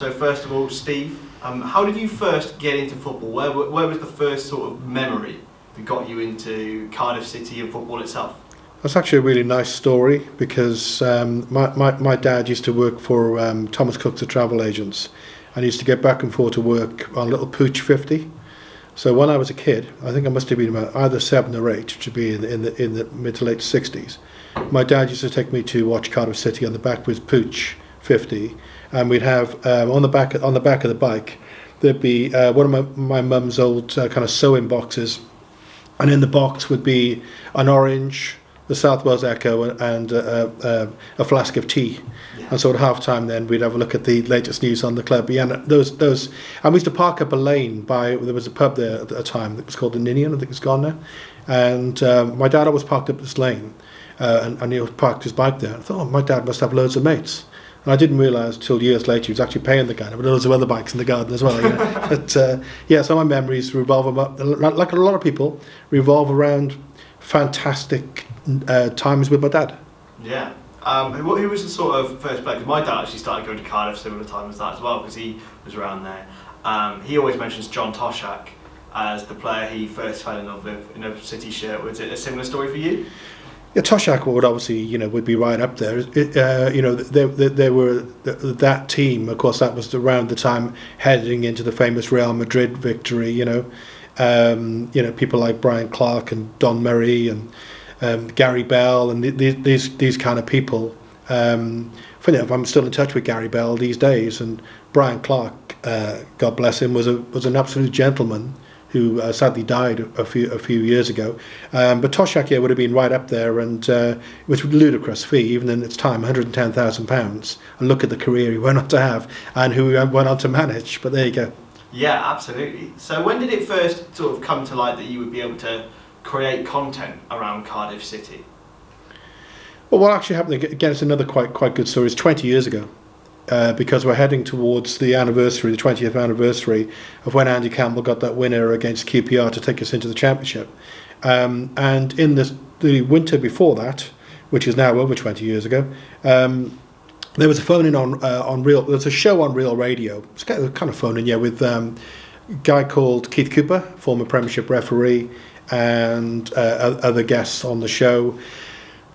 So first of all, Steve, how did you first get into football? Where was the first sort of memory that got you into Cardiff City and football itself? That's actually a really nice story because my dad used to work for Thomas Cook's, the travel agents, and he used to get back and forth to work on a little Pooch 50. So when I was a kid, I think I must have been about either 7 or 8, which would be in the mid to late 60s. My dad used to take me to watch Cardiff City on the back with Pooch 50, and we'd have on the back of the bike there'd be one of my mum's old kind of sewing boxes, and in the box would be an orange, the South Wales Echo, and a flask of tea. Yeah. And so at half time then we'd have a look at the latest news on the club. Yeah, and those and we used to park up a lane there was a pub there at the time that was called the Ninian. I think it's gone now. And my dad always parked up this lane, and he parked his bike there. I thought, oh, my dad must have loads of mates. And I didn't realise till years later he was actually paying the guy. But there was loads of other bikes in the garden as well. You know? But yeah, so my memories revolve about, like a lot of people, revolve around fantastic times with my dad. Yeah. Who was the sort of first player? Because my dad actually started going to Cardiff similar time as that as well, because he was around there. He always mentions John Toshak as the player he first fell in love with in a City shirt. Was it a similar story for you? Yeah, Toshak would obviously, would be right up there. They were that team. Of course, that was around the time heading into the famous Real Madrid victory. People like Brian Clark and Don Murray and Gary Bell and these kind of people. Funny enough, I'm still in touch with Gary Bell these days, and Brian Clark, God bless him, was an absolute gentleman who sadly died a few years ago. But Toshak would have been right up there, and it was a ludicrous fee, even in its time, £110,000. And look at the career he went on to have, and who he went on to manage. But there you go. Yeah, absolutely. So when did it first sort of come to light that you would be able to create content around Cardiff City? Well, what actually happened, again, it's another quite good story. It's 20 years ago. Because we're heading towards the 20th anniversary of when Andy Campbell got that winner against QPR to take us into the championship. And in the winter before that, which is now over 20 years ago, there was a phone-in on Real. There's a show on Real Radio. It's kind of phone-in, with a guy called Keith Cooper, former Premiership referee, and other guests on the show.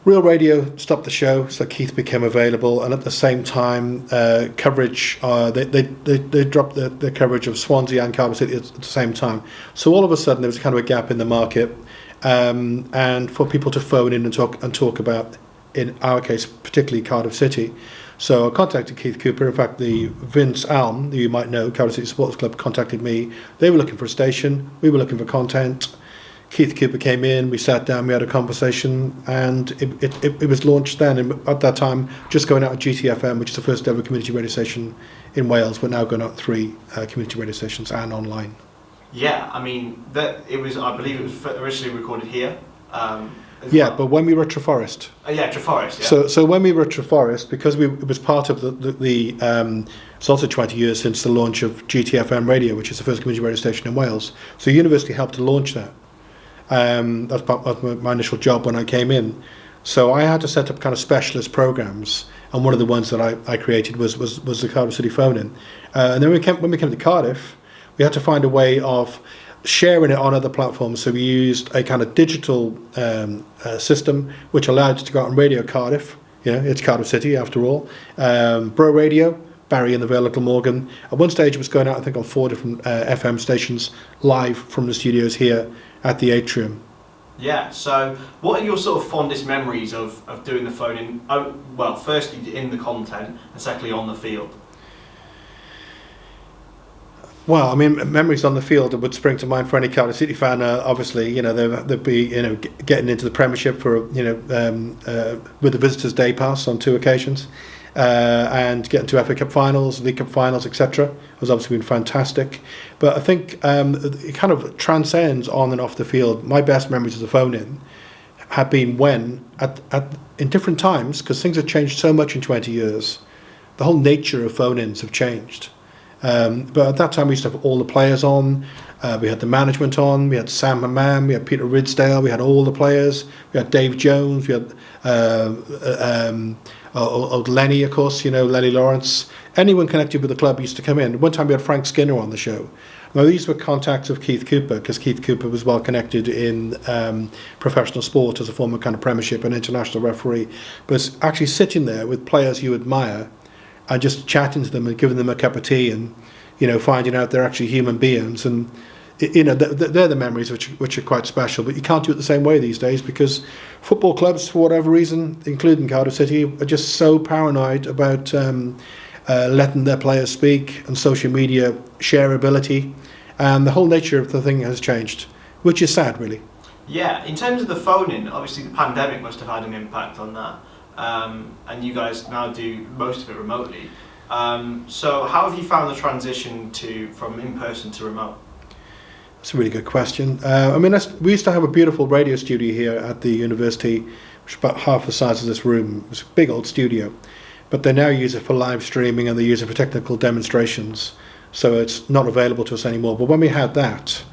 Real Radio stopped the show, so Keith became available, and at the same time, coverage. They dropped the coverage of Swansea and Cardiff City at the same time. So all of a sudden, there was kind of a gap in the market, and for people to phone in and talk about, in our case, particularly Cardiff City. So I contacted Keith Cooper. In fact, the Vince Alm, who you might know, Cardiff City Sports Club, contacted me. They were looking for a station. We were looking for content. Keith Cooper came in, we sat down, we had a conversation, and it was launched then. And at that time, just going out on GTFM, which is the first ever community radio station in Wales. We're now going out 3 community radio stations and online. Yeah, I mean, I believe it was originally recorded here. But when we were at Treforest. Treforest, yeah. So when we were at Treforest, because it was part of it's also 20 years since the launch of GTFM Radio, which is the first community radio station in Wales. So university helped to launch that. That's my initial job when I came in. So I had to set up kind of specialist programs, and one of the ones that I created was the Cardiff City phone-in. And then when we came to Cardiff, we had to find a way of sharing it on other platforms. So we used a kind of digital system which allowed you to go out on Radio Cardiff. It's Cardiff City after all. Bro Radio, Barry and the Vale, Little Morgan. At one stage it was going out, I think, on 4 different FM stations live from the studios here at the atrium. Yeah, so what are your sort of fondest memories of doing the phone-in? Well, firstly in the content, and secondly on the field. Well, I mean, memories on the field that would spring to mind for any Cardiff City fan. Obviously, they'd be, getting into the Premiership for, with the Visitors' Day Pass on 2 occasions, and getting to FA Cup finals, League Cup finals, etc. has obviously been fantastic. But I think it kind of transcends on and off the field. My best memories of the phone-in have been when, in different times, because things have changed so much in 20 years, the whole nature of phone-ins have changed. But at that time we used to have all the players on, we had the management on, we had Sam Hammam, we had Peter Ridsdale, we had all the players, we had Dave Jones, we had old Lenny, of course, Lenny Lawrence. Anyone connected with the club used to come in. One time we had Frank Skinner on the show. Now, these were contacts of Keith Cooper, because Keith Cooper was well connected in professional sport as a former kind of Premiership and international referee. But actually sitting there with players you admire and just chatting to them and giving them a cup of tea and, finding out they're actually human beings. And, they're the memories which are quite special. But you can't do it the same way these days, because football clubs, for whatever reason, including Cardiff City, are just so paranoid about letting their players speak and social media shareability. And the whole nature of the thing has changed, which is sad, really. Yeah, in terms of the phoning, obviously the pandemic must have had an impact on that. And you guys now do most of it remotely. So how have you found the transition from in-person to remote? That's a really good question. We used to have a beautiful radio studio here at the university, which is about half the size of this room. It was a big old studio. But they now use it for live streaming and they use it for technical demonstrations. So it's not available to us anymore. But when we had that,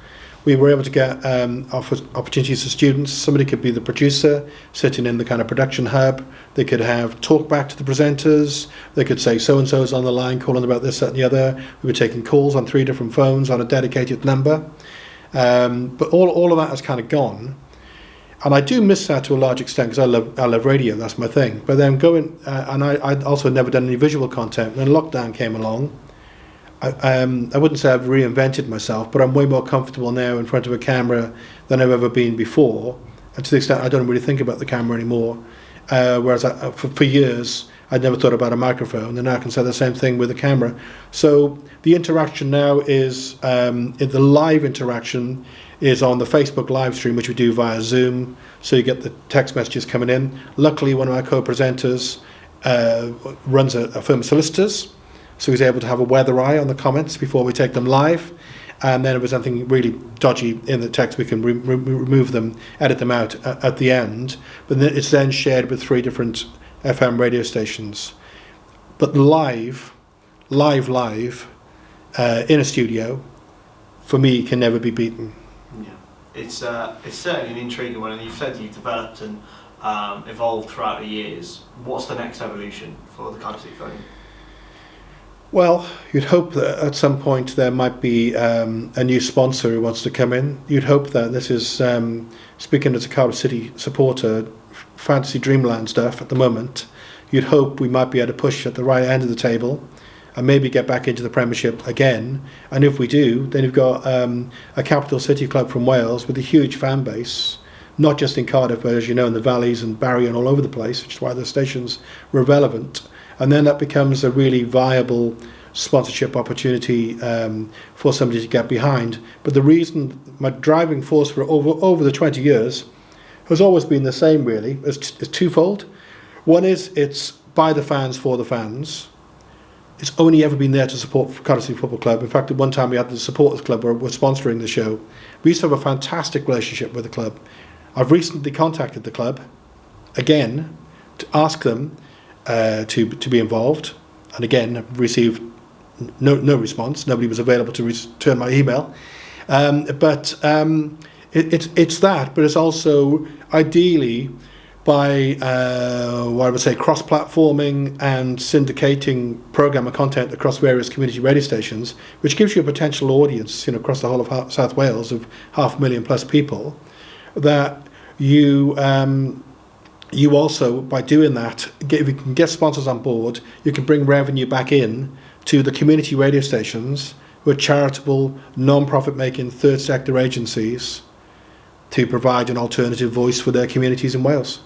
we were able to get opportunities for students. Somebody could be the producer, sitting in the kind of production hub. They could have talk back to the presenters. They could say so-and-so's on the line calling about this, that and the other. We were taking calls on 3 different phones on a dedicated number. But all of that has kind of gone. And I do miss that to a large extent, because I love radio, that's my thing. But then and I'd also never done any visual content. When lockdown came along, I wouldn't say I've reinvented myself, but I'm way more comfortable now in front of a camera than I've ever been before. And to the extent I don't really think about the camera anymore. Whereas for years, I'd never thought about a microphone, and now I can say the same thing with a camera. So the interaction now is, the live interaction is on the Facebook live stream, which we do via Zoom. So you get the text messages coming in. Luckily, one of our co-presenters runs a firm of solicitors, so he's able to have a weather eye on the comments before we take them live. And then if there's anything really dodgy in the text, we can remove them, edit them out at the end. But then it's then shared with 3 different FM radio stations. But live in a studio, for me, can never be beaten. Yeah, it's certainly an intriguing one, and you've said you've developed and evolved throughout the years. What's the next evolution for the Cardiff City Phone? Well, you'd hope that at some point there might be a new sponsor who wants to come in. You'd hope that this is, speaking as a Cardiff City supporter, fantasy dreamland stuff at the moment. You'd hope we might be able to push at the right end of the table and maybe get back into the Premiership again. And if we do, then you've got a capital city club from Wales with a huge fan base, not just in Cardiff, but as you know, in the valleys and Barry and all over the place, which is why the stations were relevant. And then that becomes a really viable sponsorship opportunity for somebody to get behind. But the reason, my driving force for over the 20 years has always been the same, really. It's twofold. One is it's by the fans, for the fans. It's only ever been there to support Cardiff City Football Club. In fact, at one time we had the Supporters Club who were sponsoring the show. We used to have a fantastic relationship with the club. I've recently contacted the club again to ask them to be involved, and again I've received no response. Nobody was available to return my email. But it's that, but it's also ideally by what I would say cross-platforming and syndicating programme and content across various community radio stations, which gives you a potential audience, across the whole of South Wales of 500,000 plus people. That you also, by doing that, if you can get sponsors on board, you can bring revenue back in to the community radio stations, who are charitable, non-profit making third sector agencies, to provide an alternative voice for their communities in Wales.